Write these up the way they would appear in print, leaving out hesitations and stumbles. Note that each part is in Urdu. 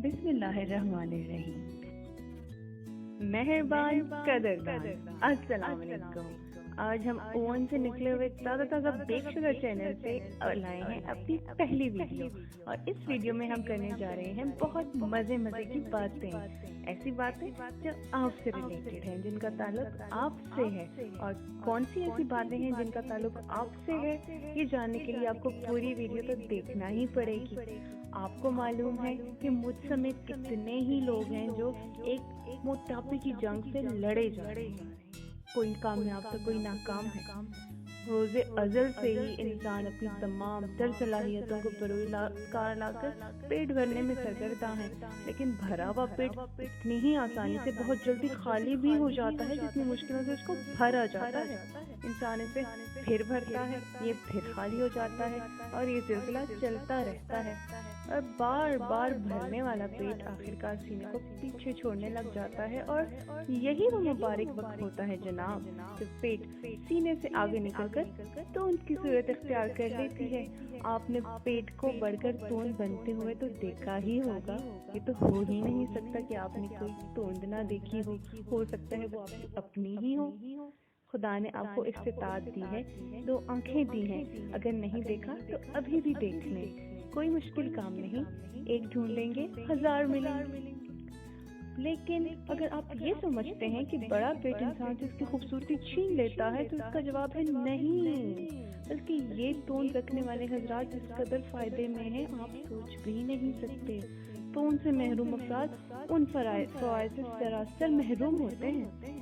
بسم اللہ الرحمن الرحیم۔ مہربان قدردان، السلام علیکم۔ آج ہم اوون سے نکلے ہوئے تازہ تازہ بیک شوگر چینل سے لائے ہیں اپنی پہلی ویڈیو، اور اس ویڈیو میں ہم کرنے جا رہے ہیں بہت مزے کی باتیں، ایسی باتیں جو آپ سے ریلیٹڈ ہیں، جن کا تعلق آپ سے ہے۔ اور کون سی ایسی باتیں ہیں جن کا تعلق آپ سے ہے، یہ جاننے کے لیے آپ کو پوری ویڈیو تو دیکھنا ہی پڑے گی۔ آپ کو معلوم ہے کہ مجھ سمیت کتنے ہی لوگ ہیں جو ایک موٹاپے کی جنگ سے لڑے جا رہے ہیں، کوئی کامیاب تو کوئی ناکام ہے۔ روز ازل سے ہی انسان اپنی تمام تر صلاحیتوں کو بروئے کار لا کر پیٹ بھرنے میں سرگرداں ہے، لیکن بھرا ہوا پیٹ اتنی ہی آسانی سے بہت جلدی خالی بھی ہو جاتا ہے جتنی مشکلوں سے اس کو بھرا جاتا ہے۔ انسان اسے پھر بھرتا ہے، یہ پھر خالی ہو جاتا ہے، اور یہ سلسلہ چلتا رہتا ہے، اور بار بار بھرنے والا پیٹ آخرکار سینے کو پیچھے چھوڑنے لگ جاتا ہے۔ اور یہی وہ مبارک وقت ہوتا ہے جناب، جب پیٹ سینے سے آگے نکل کر توند کی صورت اختیار کر لیتی ہے۔ آپ نے پیٹ کو بڑھ کر توند بنتے ہوئے تو دیکھا ہی ہوگا، یہ تو ہو ہی نہیں سکتا کہ آپ نے کوئی توند نہ دیکھی ہو سکتا ہے وہ آپ کی اپنی ہی ہو۔ خدا نے آپ کو استطاعت دی ہے، 2 آنکھیں دی ہیں، اگر نہیں دیکھا تو ابھی بھی دیکھ لیں، کوئی مشکل کام نہیں، ایک ڈھونڈیں گے 1000 ملیں گے۔ لیکن اگر آپ یہ سمجھتے ہیں کہ بڑا پیٹ انسان سے اس کی خوبصورتی چھین لیتا ہے تو اس کا جواب ہے نہیں، بلکہ یہ توند رکھنے والے حضرات جس قدر فائدے میں ہیں آپ سوچ بھی نہیں سکتے۔ توند سے محروم افراد ان فوائد سے سراسر محروم ہوتے ہیں۔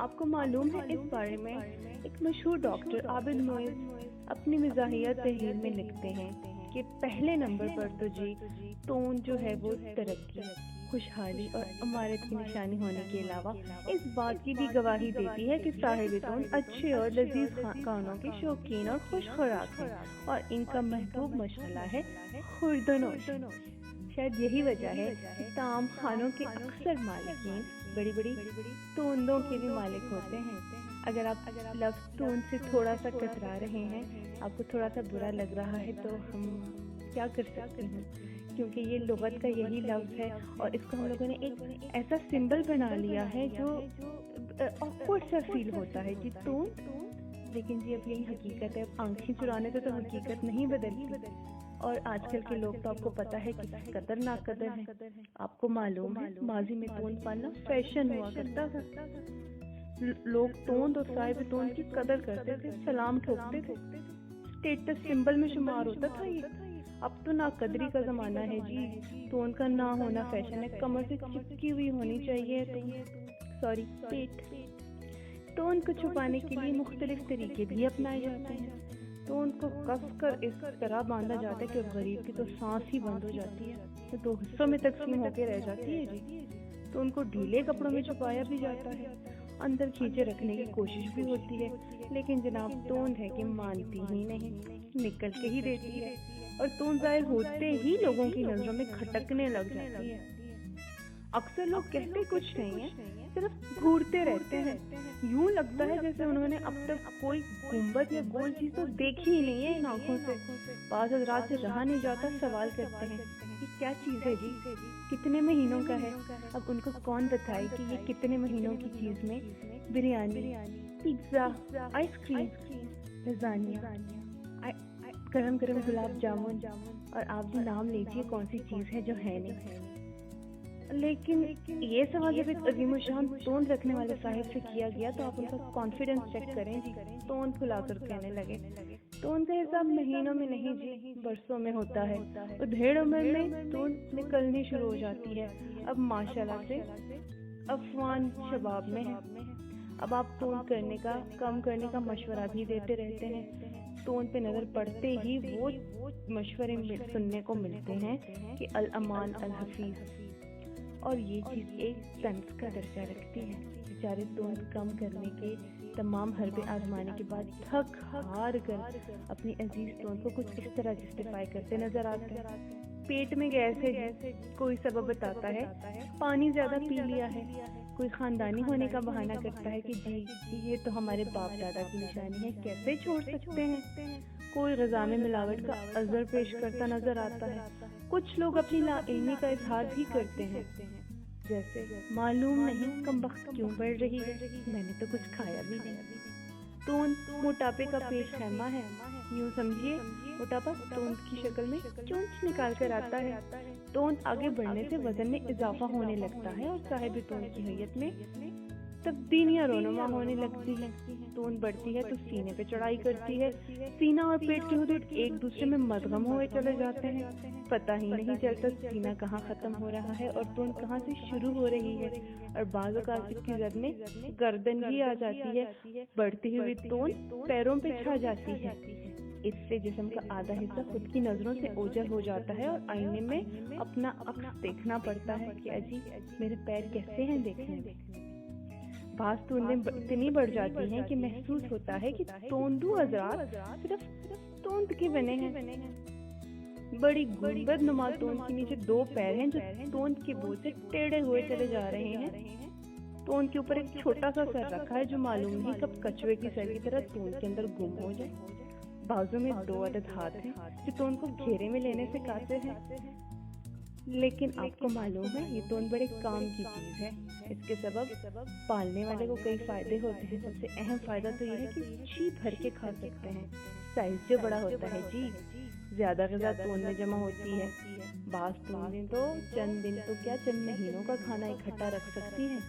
آپ کو معلوم ہے اس بارے میں ایک مشہور ڈاکٹر عابد معیز اپنی مزاحیہ تحریر میں لکھتے ہیں کہ پہلے نمبر پر تو توند جو ہے وہ ترقی، خوشحالی اور امارت کی نشانی ہونے کے علاوہ اس بات کی بھی گواہی دیتی ہے کہ صاحب توند اچھے اور لذیذ کھانوں کے شوقین اور خوش خوراک ہیں، اور ان کا محبوب مشغلہ ہے خوردنوش۔ شاید یہی وجہ ہے کہ تمام خانوں کے اکثر مالکین بڑی توندوں کے بھی مالک ہوتے ہیں۔ اگر آپ لفظ توند سے تھوڑا سا کترا رہے ہیں، آپ کو تھوڑا سا برا لگ رہا ہے، تو ہم کیا کر سکتے ہیں، کیونکہ یہ لغت کا یہی لفظ ہے، اور اس کو ہم لوگوں نے ایک ایسا سمبل بنا لیا ہے جو آکورڈ سا فیل ہوتا ہے توند۔ لیکن اب یہی حقیقت ہے، آنکھیں چرانے سے تو حقیقت نہیں بدلتی، اور آج کل کے لوگ تو آپ کو پتا ہے کہ قدر نا قدر ہے۔ آپ کو معلوم ہے ماضی میں توند پالنا فیشن ہوا کرتا تھا، لوگ توند اور صاحب توند کی قدر کرتے تھے، سلام ٹھوکتے تھے، اسٹیٹس سمبل میں شمار ہوتا تھا یہ۔ اب تو ناقدری کا زمانہ ہے جی، توند کا نہ ہونا فیشن ہے، کمر سے چپکی ہوئی ہونی چاہیے پیٹ۔ توند کو چھپانے کے لیے مختلف طریقے بھی اپنائے جاتے ہیں۔ توند کو کس کر اس طرح باندھا جاتا ہے کہ غریب کی تو سانس ہی بند ہو جاتی ہے، تو 2 حصوں میں تقسیم ہو کے رہ جاتی ہے جی۔ تو ان کو ڈھیلے کپڑوں میں چھپایا بھی جاتا ہے، اندر کھینچے رکھنے کی کوشش بھی ہوتی ہے، لیکن جناب توند ہے کہ مانتی ہی نہیں، نکل کے ہی دیتی ہے، اور توند ظاہر ہوتے ہی لوگوں کی نظروں میں کھٹکنے لگ جاتی ہے۔ اکثر لوگ کہتے کچھ نہیں ہیں، صرف گھورتے رہتے ہیں، یوں لگتا ہے جیسے انہوں نے اب تک کوئی گنبد یا گول چیز تو دیکھی ہی نہیں ہے ان آنکھوں سے۔ بعض حضرات سے رہا نہیں جاتا، سوال کرتے ہیں یہ کیا چیز ہے جی، کتنے مہینوں کا ہے؟ اب ان کو کون بتائے کہ یہ کتنے مہینوں کی چیز میں بریانی، پیزا، آئس کریم، لزانیہ، گرم گلاب جامن، اور آپ بھی نام لیجیے کون سی چیز ہے جو ہے نہیں۔ لیکن یہ سوال جب ایک عظیم الشان توند رکھنے والے صاحب سے کیا گیا تو آپ ان کا کانفیڈنس چیک کریں جی، توند کھلا کر کہنے لگے توند کا حساب مہینوں میں نہیں جی، برسوں میں ہوتا ہے، اور ڈھیڑ عمر میں توند نکلنی شروع ہو جاتی ہے۔ اب ماشاءاللہ سے افوان شباب میں ہے۔ اب آپ توند کم کرنے کا مشورہ بھی دیتے رہتے ہیں، توند پہ نظر پڑتے ہی وہ مشورے سننے کو ملتے ہیں کہ الامان الحفیظ، اور یہ چیز ایک طنز کا درجہ رکھتی ہے۔ بیچارے توند کم کرنے کے تمام حربے آزمانے کے بعد تھک ہار کر اپنی عزیز توند کو کچھ اس طرح جسٹیفائی کرتے نظر آتے ہیں۔ پیٹ میں گیس ہے جی، کوئی سبب بتاتا ہے، پانی زیادہ پی لیا ہے، کوئی خاندانی ہونے کا بہانہ کرتا ہے کہ جی یہ تو ہمارے باپ دادا کی نشانی ہے، کیسے چھوڑ سکتے ہیں، کوئی غذا میں ملاوٹ کا عذر پیش کرتا نظر آتا ہے، کچھ لوگ اپنی لا علمی کا اظہار بھی کرتے ہیں، جیسے معلوم نہیں کم وقت کیوں بڑھ رہی ہے، میں نے تو کچھ کھایا بھی نہیں۔ توند موٹاپے کا پیش خیمہ ہے، یوں سمجھیے موٹاپا توند کی شکل میں چونچ نکال کر آتا ہے۔ توند آگے بڑھنے سے وزن میں اضافہ ہونے لگتا ہے اور صاحب توند کی حیت میں تبدیلیاں رونما ہونے لگتی ہیں۔ توند بڑھتی ہے تو سینے پہ چڑھائی کرتی ہے، سینہ اور پیٹ کی حدود ایک دوسرے میں مدغم ہوئے چلے جاتے ہیں، پتہ ہی نہیں چلتا سینہ کہاں ختم ہو رہا ہے اور توند کہاں سے شروع ہو رہی ہے، اور بعض اوقات اس کی زد میں گردن بھی آ جاتی ہے۔ بڑھتی ہوئی توند پیروں پہ چھا جاتی ہے، اس سے جسم کا آدھا حصہ خود کی نظروں سے اوجھل ہو جاتا ہے اور آئینے میں اپنا عکس دیکھنا پڑتا ہے کہ اجی میرے پیر کیسے ہیں دیکھنے میں۔ بعض توندیں اتنی بڑھ جاتی ہیں کہ محسوس ہوتا ہے کہ توندو حضرات صرف توند کے بنے ہیں۔ بڑی گنبد نما توند کے نیچے دو پیر ہیں جو توند کے بوجھ سے ٹیڑھے ہوئے چلے جا رہے ہیں۔ توند کے اوپر ایک چھوٹا سا سر رکھا ہے جو معلوم نہیں کب کچھوے کی سر کی طرح توند کے اندر گم ہو جائے۔ بازو میں 2 عدد ہاتھ ہیں جو توند کو گھیرے میں لینے سے قاصر ہیں، لیکن آپ کو معلوم ہے یہ توند بڑے کام کی چیز ہے۔ اس کے سبب پالنے والے کو کئی فائدے ہوتے ہیں۔ سب سے اہم فائدہ تو یہ ہے کہ جی بھر کے کھا سکتے ہیں۔ سائز جو بڑا ہوتا ہے جی، زیادہ غذا توند میں جمع ہوتی ہے۔ بعض توندیں تو چند دن تو کیا چند مہینوں کا کھانا اکٹھا رکھ سکتی ہیں۔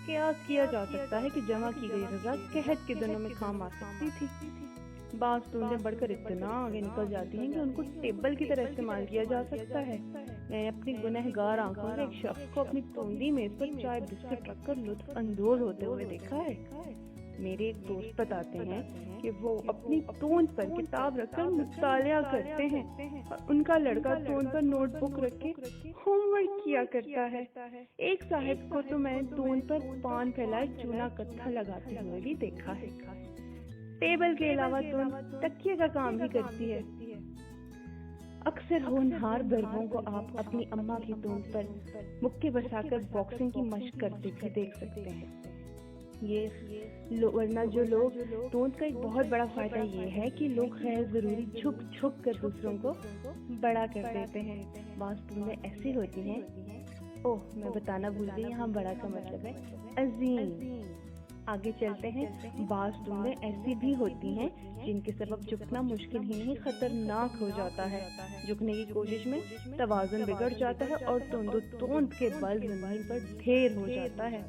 قیاس کیا جا سکتا ہے کہ جمع کی گئی غذا قحط کے دنوں میں کام آ سکتی تھی۔ بعض توندیں بڑھ کر اتنا آگے نکل جاتی ہیں کہ ان کو ٹیبل کی طرح استعمال کیا جا سکتا ہے۔ میں نے اپنی گنہگار آنکھوں سے ایک شخص کو اپنی توندی میز پر چائے بسکٹ رکھ کر لطف اندوز ہوتے ہوئے دیکھا ہے۔ میرے ایک دوست بتاتے ہیں کہ وہ اپنی توند پر کتاب رکھ کر مطالعہ کرتے ہیں اور ان کا لڑکا توند پر نوٹ بک رکھ کے ہوم ورک کیا کرتا ہے۔ ایک صاحب کو تو میں نے توند پر پان پھیلائے چونا کتھا لگاتے ہوئے بھی دیکھا ہے۔ ٹیبل کے علاوہ توند تکیے کا کام بھی کرتی ہے۔ اکثر ہونہار گربوں کو آپ اپنی اماں کی توند پر مکے بسا کر باکسنگ کی مشق کرتے بھی دیکھ سکتے ہیں۔ ورنہ جو لوگ توند کا ایک بہت بڑا فائدہ یہ ہے کہ لوگ غیر ضروری جھک کر دوسروں کو بڑا کر دیتے ہیں۔ بعض توندیں ایسی ہوتی ہیں، میں بتانا بھول گئی، یہاں بڑا کا مطلب ہے عظیم۔ آگے چلتے ہیں۔ بعض توندیں ایسی بھی ہوتی ہیں جن کے سبب جھکنا مشکل ہی نہیں خطرناک ہو جاتا ہے۔ جھکنے کی کوشش میں توازن بگڑ جاتا ہے اور توند کے بل زمین پر ڈھیر ہو جاتا ہے۔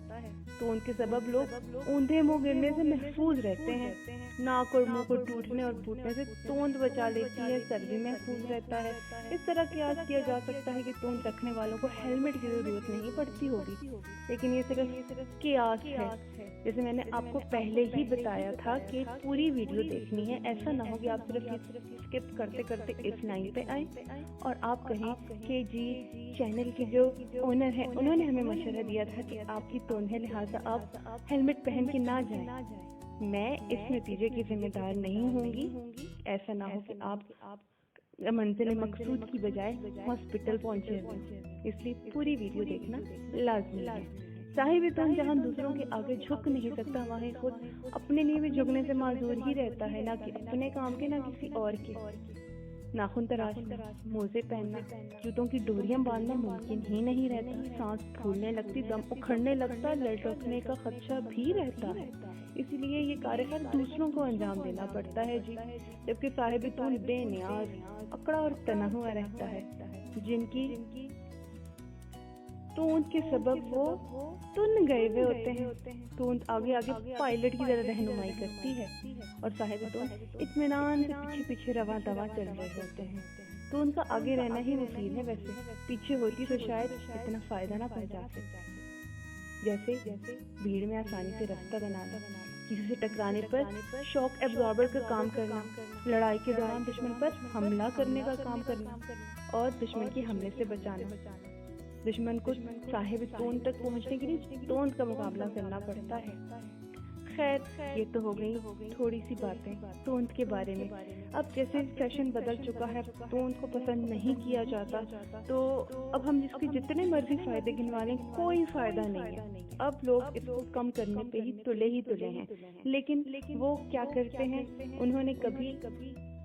توند کے سبب لوگ اوندھے منہ گرنے سے محفوظ رہتے ہیں۔ ناک اور منہ کو ٹوٹنے اور پھوٹنے سے توند بچا لیتی ہے، سر بھی محفوظ رہتا ہے۔ اس طرح قیاس کیا جا سکتا ہے کہ توند رکھنے والوں کو ہیلمٹ کی ضرورت نہیں پڑتی ہوگی، لیکن یہ صرف قیاس ہے۔ جیسے میں نے آپ کو پہلے ہی بتایا تھا کہ پوری ویڈیو دیکھنی ہے، ایسا نہ ہو کہ آپ صرف اسکپ کرتے کرتے اس لائن پہ آئیں اور آپ کہیں کہ جی چینل کے جو اونر ہیں انہوں نے ہمیں مشورہ دیا تھا کہ آپ کی توند ہے لہٰذا آپ ہیلمٹ پہن کے نہ جائیں۔ میں اس نتیجے کی ذمہ دار نہیں ہوں گی۔ ایسا نہ ہو کہ آپ منزل مقصود کی بجائے ہاسپٹل پہنچے ہوئے، اس لیے پوری ویڈیو دیکھنا لازمی ہے۔ صاحب توند جہاں دوسروں کے آگے جھک نہیں سکتا وہیں خود اپنے لیے بھی جھکنے سے معذور ہی رہتا ہے، نہ کہ اپنے کام کے نہ کسی اور کے۔ ناخن تراشنا، موزے پہننا، جوتوں کی ڈوریاں باندھنا ممکن ہی نہیں رہتا، سانس پھولنے لگتی، دم اکھڑنے لگتا، لٹکنے کا خدشہ بھی رہتا ہے۔ اسی لیے یہ کارخیر دوسروں کو انجام دینا پڑتا ہے جی، جبکہ صاحب توند بے نیاز، اکڑا اور تنا ہوا رہتا ہے۔ جن کی توند کے سبب وہ تن گئے ہوئے ہوتے ہیں۔ توند آگے آگے پائلٹ کی طرح رہنمائی کرتی ہے اور صاحب توند اطمینان سے پیچھے پیچھے رواں دواں چل رہے ہوتے ہیں۔ توند کا آگے رہنا ہی مفید ہے، ویسے پیچھے ہوتی تو شاید اتنا فائدہ نہ پہنچا سکتی۔ جیسے بھیڑ میں آسانی سے رستہ بنانا، کسی سے ٹکرانے پر شاک ایبزاربر کا کام کرنا، لڑائی کے دوران دشمن پر حملہ کرنے کا کام کرنا اور دشمن کی حملے سے بچانا۔ دشمن کو صاحب توند تک پہنچنے کے لیے توند کا مقابلہ کرنا پڑتا ہے۔ خیر یہ تو ہو گئی تھوڑی سی باتیں توند کے بارے میں۔ اب جیسے فیشن بدل چکا ہے، توند کو پسند نہیں کیا جاتا، تو اب ہم اس کے جتنے مرضی فائدے گنوا لیں کوئی فائدہ نہیں ہے۔ اب لوگ اس کو کم کرنے پہ ہی تلے ہیں، لیکن وہ کیا کرتے ہیں، انہوں نے کبھی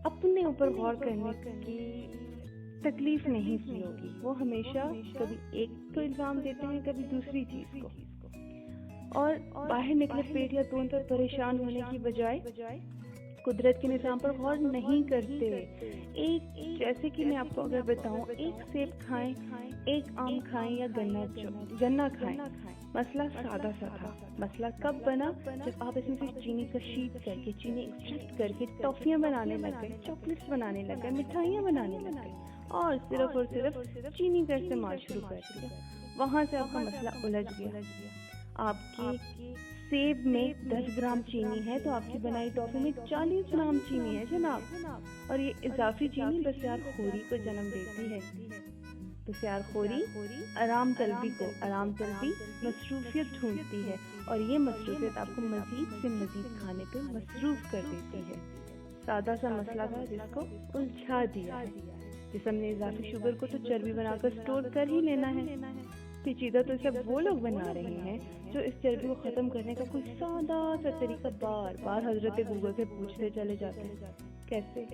اپنے اوپر غور کرنے کی تکلیف نہیں کی ہوگی. وہ ہمیشہ کبھی ایک کو الزام دیتے ہیں کبھی دوسری چیز کو, اور باہر نکلے پیٹ یا دون پر پریشان ہونے کی بجائے قدرت کے نظام پر غور نہیں کرتے. ایک جیسے کہ میں آپ کو اگر بتاؤں, ایک سیب کھائیں, ایک آم کھائیں یا گنا کھائیں, مسئلہ سادہ سا تھا. مسئلہ کب بنا؟ جب آپ اس میں سے چینی کشید کر کے, چینی ایکسٹریکٹ کر کے ٹافیاں بنانے لگ گئے, چاکلیٹس بنانے لگ گئے, مٹھائیاں بنانے لگ گئے, اور صرف چینی کا استعمال شروع کر دیا. وہاں سے آپ کا مسئلہ الجھ گیا. آپ کی سیب میں 10 گرام چینی ہے تو آپ کی بنائی ٹافی میں 40 گرام چینی ہے جناب. اور یہ اضافی چینی بسیار خوری کو جنم دیتی ہے. بسیار خوری آرام طلبی مصروفیت ڈھونڈتی ہے, اور یہ مصروفیت آپ کو مزید سے مزید کھانے پہ مصروف کر دیتی ہے. سادہ سا مسئلہ تھا جس کو الجھا دیا ہے. جسم نے اضافی شوگر کو تو چربی بنا کر سٹور کر ہی لینا ہے. پیچیدہ تو سب وہ لوگ بنا رہے ہیں جو اس چربی کو ختم کرنے کا کوئی سادہ سا طریقہ بار بار حضرت گوگل سے پوچھتے چلے جاتے ہیں. کیسے؟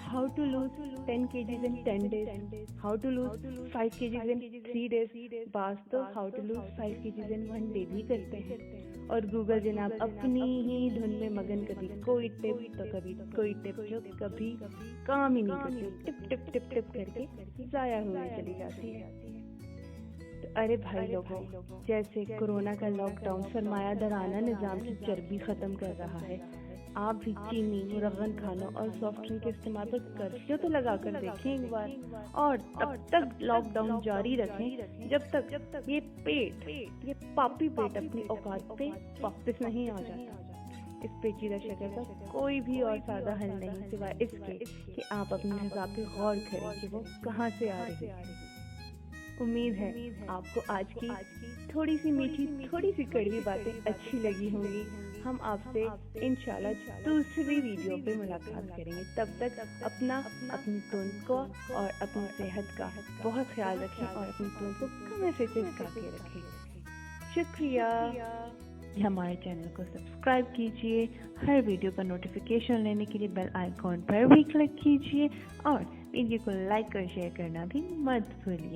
How to lose 10 kgs in 10 days, how to lose 5 kgs in 3 days. بعض تو how to lose 5 kgs in 1 day بھی کرتے ہیں. اور گوگل جناب اپنی ہی دھن میں مگن, کبھی کوئی ٹپ تو کبھی کوئی ٹپ جو کبھی کام ہی نہیں کرتی, ٹپ ٹپ ٹپ کر کے ضائع ہوئی چلی جاتی ہے. ارے بھائی لوگوں, جیسے کورونا کا لاک ڈاؤن سرمایہ دارانہ نظام کی چربی ختم کر رہا ہے, آپ بھی چینی, مرغن کھانوں اور سافٹ ڈرنک کے استعمال پر کرفیو تو لگا کر دیکھیں ایک بار, اور تب تک لاک ڈاؤن جاری رکھیں جب تک یہ پاپی پیٹ اپنی اوقات پہ واپس نہیں آ جاتا. اس پیچیدہ شکل کا کوئی بھی اور سادہ حل نہیں سوائے اس کے کہ آپ اپنی غذا پہ غور کریں کہ وہ کہاں سے آ رہی ہے. امید ہے آپ کو آج کی تھوڑی سی میٹھی, تھوڑی سی کڑوی باتیں اچھی لگی ہوں گی. ہم آپ سے انشاءاللہ دوسری ویڈیو پہ ملاقات کریں گے. تب تک اپنی تون کو اور اپنی صحت کا بہت خیال رکھیں, اور اپنی تون کو کم سے چسکا کے رکھیں. شکریہ. ہمارے چینل کو سبسکرائب کیجیے, ہر ویڈیو کا نوٹیفیکیشن لینے کے لیے بیل آئیکن پر بھی کلک کیجیے, اور ویڈیو کو لائک اور شیئر کرنا بھی مت بھولیے.